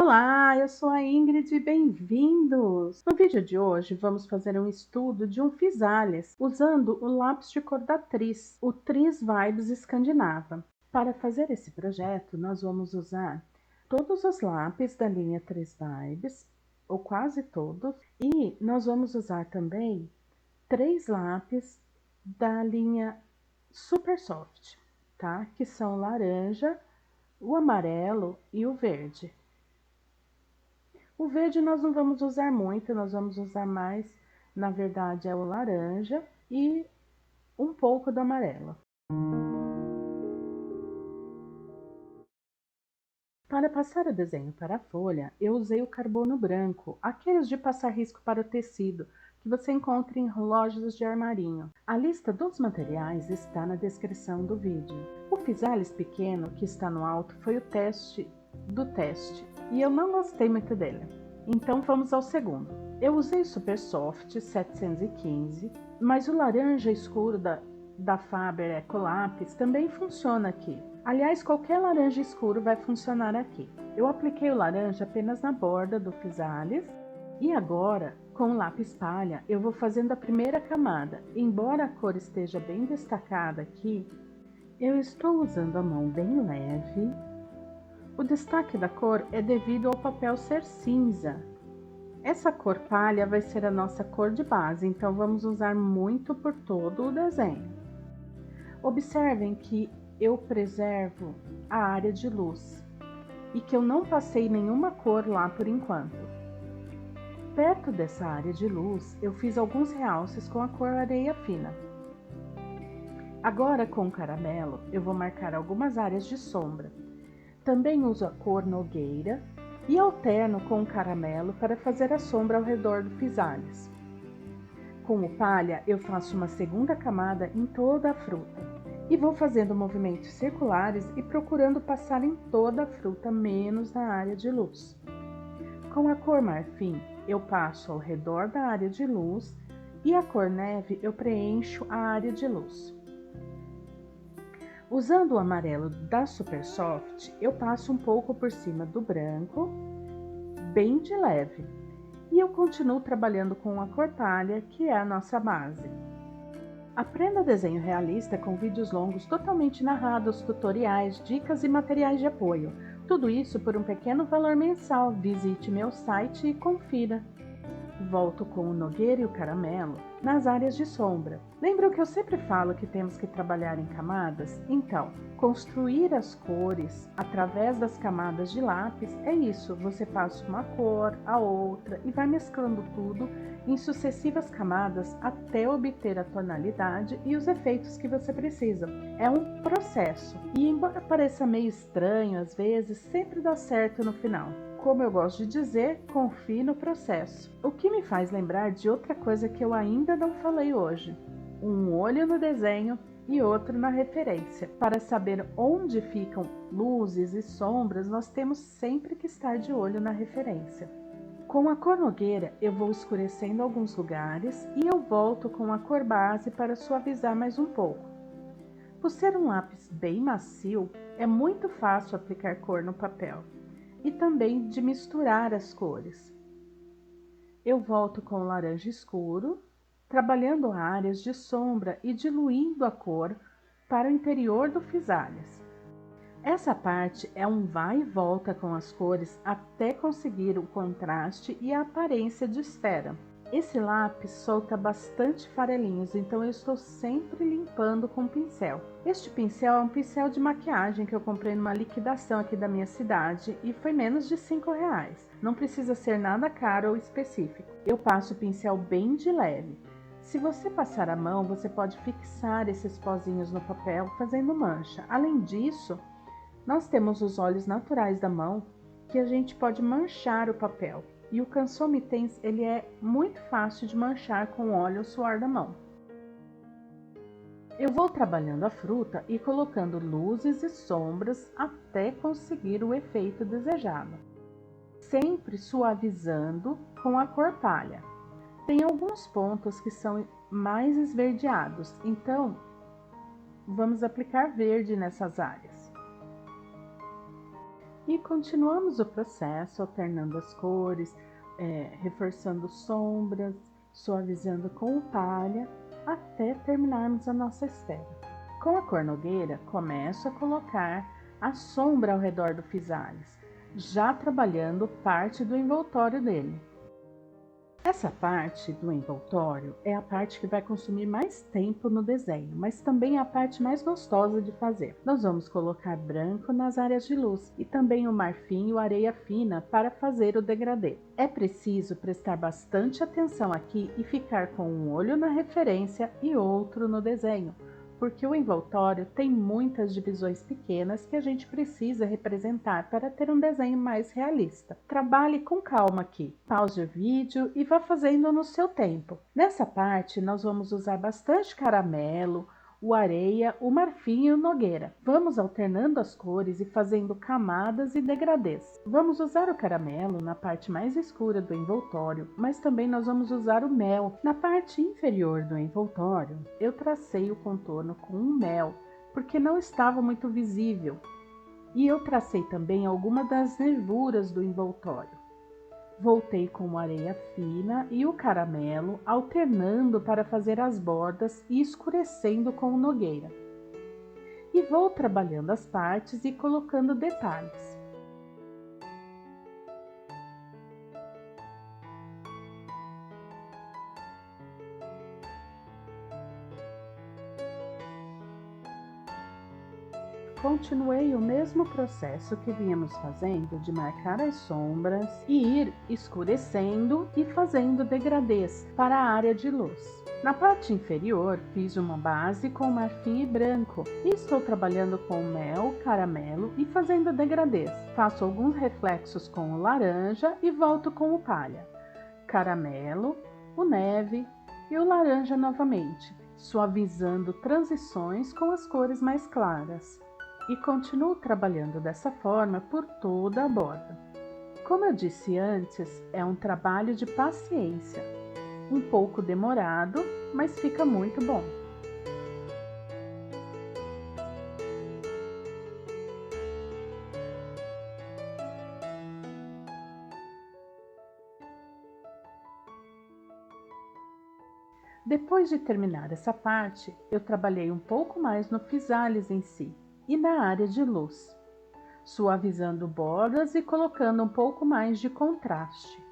Olá, eu sou a Ingrid e bem-vindos! No vídeo de hoje vamos fazer um estudo de um physalis usando o lápis de cor da Tris, o Tris Vibes Escandinava. Para fazer esse projeto nós vamos usar todos os lápis da linha Tris Vibes, ou quase todos, e nós vamos usar também 3 lápis da linha Super Soft, tá? Que são o laranja, o amarelo e o verde. O verde nós não vamos usar muito, nós vamos usar mais, na verdade, é o laranja e um pouco do amarelo. Para passar o desenho para a folha, eu usei o carbono branco, aqueles de passar risco para o tecido, que você encontra em lojas de armarinho. A lista dos materiais está na descrição do vídeo. O physalis pequeno que está no alto foi o teste do teste, e eu não gostei muito dele. Então vamos ao segundo. Eu usei o Super Soft 715, mas o laranja escuro da Faber Ecolapis também funciona aqui. Aliás, qualquer laranja escuro vai funcionar aqui. Eu apliquei o laranja apenas na borda do physalis e agora, com o lápis palha, eu vou fazendo a primeira camada. Embora a cor esteja bem destacada aqui, eu estou usando a mão bem leve. O destaque da cor é devido ao papel ser cinza. Essa cor palha vai ser a nossa cor de base, então vamos usar muito por todo o desenho. Observem que eu preservo a área de luz e que eu não passei nenhuma cor lá por enquanto. Perto dessa área de luz, eu fiz alguns realces com a cor areia fina. Agora, com o caramelo, eu vou marcar algumas áreas de sombra. Também uso a cor nogueira e alterno com o caramelo para fazer a sombra ao redor do physalis. Com o palha, eu faço uma segunda camada em toda a fruta e vou fazendo movimentos circulares e procurando passar em toda a fruta, menos na área de luz. Com a cor marfim, eu passo ao redor da área de luz e a cor neve eu preencho a área de luz. Usando o amarelo da Super Soft, eu passo um pouco por cima do branco, bem de leve, e eu continuo trabalhando com a cor palha, que é a nossa base. Aprenda desenho realista com vídeos longos totalmente narrados, tutoriais, dicas e materiais de apoio. Tudo isso por um pequeno valor mensal. Visite meu site e confira. Volto com o nogueira e o caramelo nas áreas de sombra. Lembram que eu sempre falo que temos que trabalhar em camadas? Então, construir as cores através das camadas de lápis é isso. Você passa uma cor, a outra e vai mesclando tudo em sucessivas camadas até obter a tonalidade e os efeitos que você precisa. É um processo e, embora pareça meio estranho às vezes, sempre dá certo no final. Como eu gosto de dizer, confie no processo. O que me faz lembrar de outra coisa que eu ainda não falei hoje. Um olho no desenho e outro na referência. Para saber onde ficam luzes e sombras, nós temos sempre que estar de olho na referência. Com a cor nogueira, eu vou escurecendo alguns lugares e eu volto com a cor base para suavizar mais um pouco. Por ser um lápis bem macio, é muito fácil aplicar cor no papel e também de misturar as cores. Eu volto com o laranja escuro, trabalhando áreas de sombra e diluindo a cor para o interior do physalis. Essa parte é um vai e volta com as cores até conseguir o contraste e a aparência de esfera. Esse lápis solta bastante farelinhos, então eu estou sempre limpando com o pincel. Este pincel é um pincel de maquiagem que eu comprei numa liquidação aqui da minha cidade e foi menos de R$5. Não precisa ser nada caro ou específico. Eu passo o pincel bem de leve. Se você passar a mão, você pode fixar esses pozinhos no papel fazendo mancha. Além disso, nós temos os óleos naturais da mão que a gente pode manchar o papel. E o Canson Tens, ele é muito fácil de manchar com óleo ou suor da mão. Eu vou trabalhando a fruta e colocando luzes e sombras até conseguir o efeito desejado. Sempre suavizando com a cor palha. Tem alguns pontos que são mais esverdeados, então vamos aplicar verde nessas áreas. E continuamos o processo, alternando as cores, reforçando sombras, suavizando com o palha, até terminarmos a nossa esfera. Com a cor nogueira, começo a colocar a sombra ao redor do physalis, já trabalhando parte do envoltório dele. Essa parte do envoltório é a parte que vai consumir mais tempo no desenho, mas também é a parte mais gostosa de fazer. Nós vamos colocar branco nas áreas de luz e também o marfim e a areia fina para fazer o degradê. É preciso prestar bastante atenção aqui e ficar com um olho na referência e outro no desenho, porque o envoltório tem muitas divisões pequenas que a gente precisa representar para ter um desenho mais realista. Trabalhe com calma aqui, pause o vídeo e vá fazendo no seu tempo. Nessa parte nós vamos usar bastante caramelo, o areia, o marfim e o nogueira. Vamos alternando as cores e fazendo camadas e degradês. Vamos usar o caramelo na parte mais escura do envoltório, mas também nós vamos usar o mel. Na parte inferior do envoltório, eu tracei o contorno com um mel, porque não estava muito visível. E eu tracei também algumas das nervuras do envoltório. Voltei com areia fina e o caramelo, alternando para fazer as bordas e escurecendo com o nogueira. E vou trabalhando as partes e colocando detalhes. Continuei o mesmo processo que vínhamos fazendo de marcar as sombras e ir escurecendo e fazendo degradês para a área de luz. Na parte inferior, fiz uma base com marfim e branco e estou trabalhando com mel, caramelo e fazendo degradês. Faço alguns reflexos com o laranja e volto com o palha, caramelo, o neve e o laranja novamente, suavizando transições com as cores mais claras. E continuo trabalhando dessa forma por toda a borda. Como eu disse antes, é um trabalho de paciência, um pouco demorado, mas fica muito bom. Depois de terminar essa parte, eu trabalhei um pouco mais no physalis em si e na área de luz, suavizando bordas e colocando um pouco mais de contraste.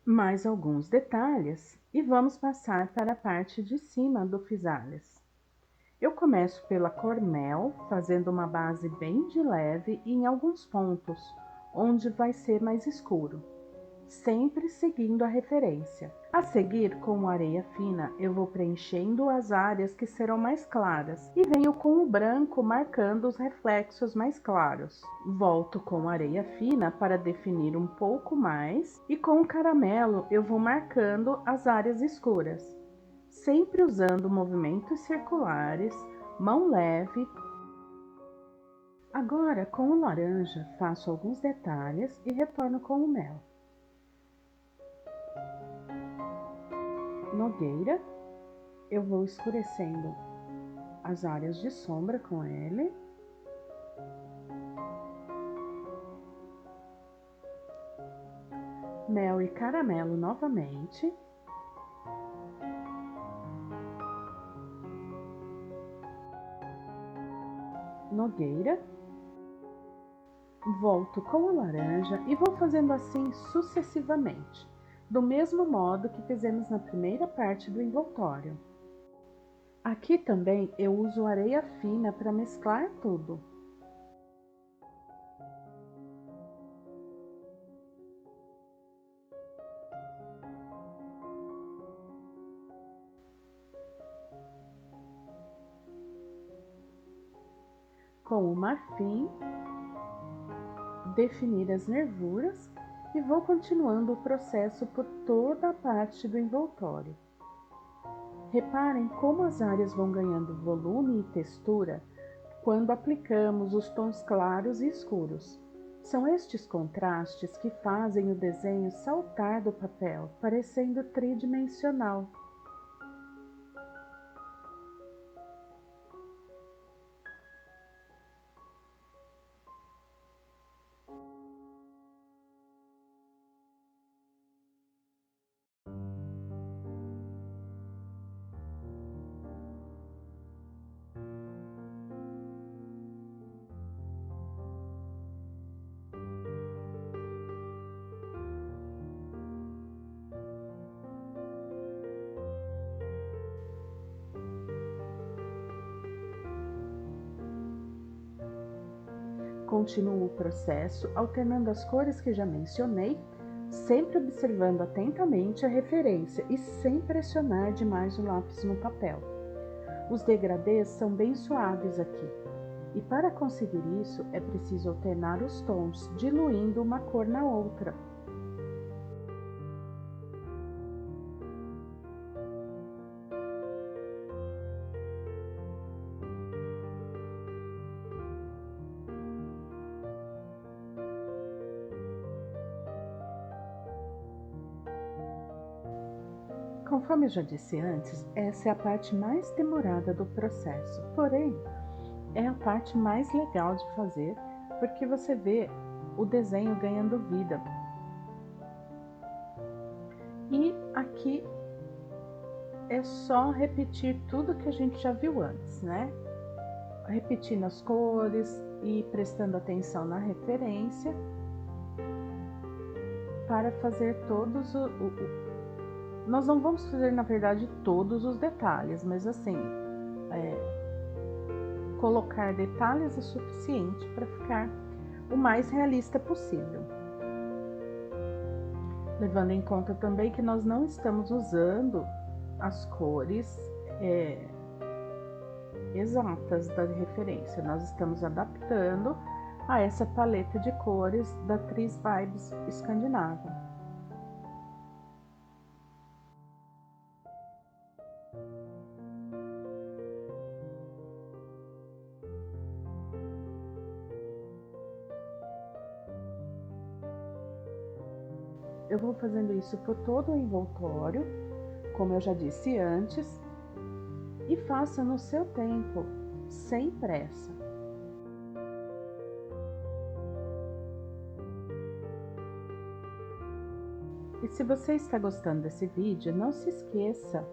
Mais alguns detalhes e vamos passar para a parte de cima do physalis. Eu começo pela cor mel, fazendo uma base bem de leve e em alguns pontos, onde vai ser mais escuro, sempre seguindo a referência. A seguir, com areia fina, eu vou preenchendo as áreas que serão mais claras e venho com o branco marcando os reflexos mais claros. Volto com areia fina para definir um pouco mais e com o caramelo eu vou marcando as áreas escuras, sempre usando movimentos circulares, mão leve. Agora, com o laranja, faço alguns detalhes e retorno com o mel. Nogueira, eu vou escurecendo as áreas de sombra com ele. Mel e caramelo novamente. Nogueira. Volto com a laranja e vou fazendo assim sucessivamente, do mesmo modo que fizemos na primeira parte do envoltório. Aqui também eu uso areia fina para mesclar tudo. Com o marfim, definir as nervuras e vou continuando o processo por toda a parte do envoltório. Reparem como as áreas vão ganhando volume e textura quando aplicamos os tons claros e escuros. São estes contrastes que fazem o desenho saltar do papel, parecendo tridimensional. Continuo o processo alternando as cores que já mencionei, sempre observando atentamente a referência e sem pressionar demais o lápis no papel. Os degradês são bem suaves aqui, e para conseguir isso é preciso alternar os tons, diluindo uma cor na outra. Conforme eu já disse antes, essa é a parte mais demorada do processo, porém, é a parte mais legal de fazer, porque você vê o desenho ganhando vida. E aqui é só repetir tudo que a gente já viu antes, né? Repetindo as cores e prestando atenção na referência para fazer todos nós não vamos fazer, na verdade, todos os detalhes, mas assim, colocar detalhes o suficiente para ficar o mais realista possível. Levando em conta também que nós não estamos usando as cores exatas da referência, nós estamos adaptando a essa paleta de cores da Three Vibes Escandinava. Eu vou fazendo isso por todo o envoltório, como eu já disse antes, e faça no seu tempo, sem pressa. E se você está gostando desse vídeo, não se esqueça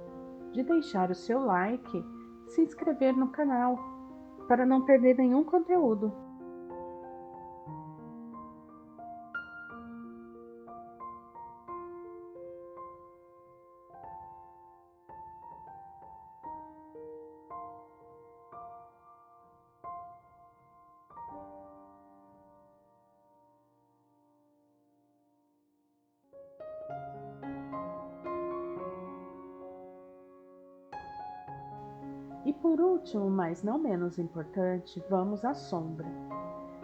de deixar o seu like, se inscrever no canal, para não perder nenhum conteúdo. E por último, mas não menos importante, vamos à sombra.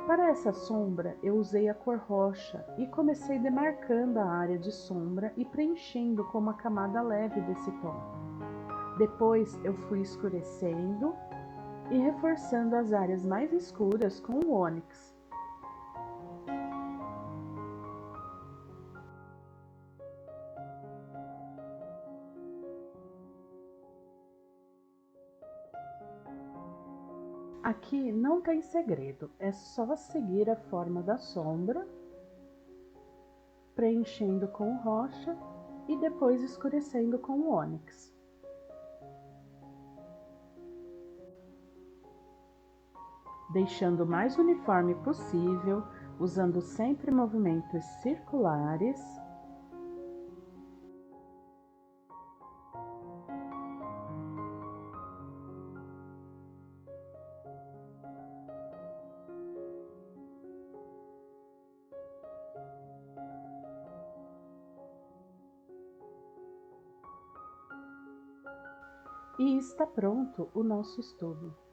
Para essa sombra, eu usei a cor roxa e comecei demarcando a área de sombra e preenchendo com uma camada leve desse tom. Depois eu fui escurecendo e reforçando as áreas mais escuras com o ônix. Aqui não tem segredo, é só seguir a forma da sombra, preenchendo com o rocha e depois escurecendo com o ônix. Deixando o mais uniforme possível, usando sempre movimentos circulares. E está pronto o nosso estudo.